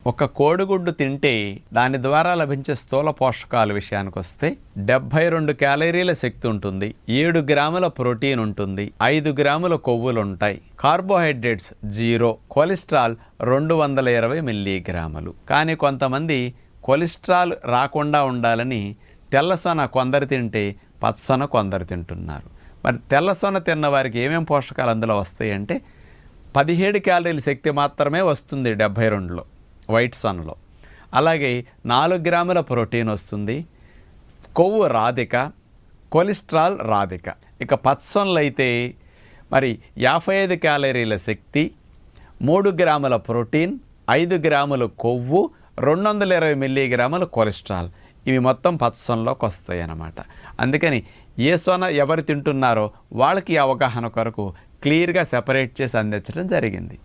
ఒక కోడిగుడ్డు తింటే దాని ద్వారా లభించే స్థూల పోషకాల విషయానికి వస్తే 72 క్యాలరీల శక్తి ఉంటుంది, 7 గ్రాముల ప్రోటీన్ ఉంటుంది, 5 గ్రాముల కొవ్వులు ఉంటాయి, కార్బోహైడ్రేట్స్ 0, కొలెస్ట్రాల్ 220 మిల్లీగ్రాములు. కానీ కొంతమంది కొలెస్ట్రాల్ రాకుండా ఉండాలని తెల్లసొన కొందరు తింటే పచ్చసొన కొందరు తింటున్నారు. మరి తెల్లసొన తిన్న వారికి ఏమేం పోషకాలు అందులో వస్తాయి అంటే 17 క్యాలరీల శక్తి మాత్రమే వస్తుంది 72లో వైట్ సొనలో. అలాగే 4 గ్రాముల ప్రోటీన్ వస్తుంది, కొవ్వు రాధిక, కొలెస్ట్రాల్ రాధిక. ఇక పచ్చసొనలు అయితే మరి 55 క్యాలరీల శక్తి, 3 గ్రాముల ప్రోటీన్, 5 గ్రాముల కొవ్వు, 220 మిల్లీగ్రాముల కొలెస్ట్రాల్. ఇవి మొత్తం పచ్చసొనలోకి వస్తాయి అన్నమాట. అందుకని ఏ సొన ఎవరు తింటున్నారో వాళ్ళకి అవగాహన కొరకు క్లియర్గా సెపరేట్ చేసి అందించడం జరిగింది.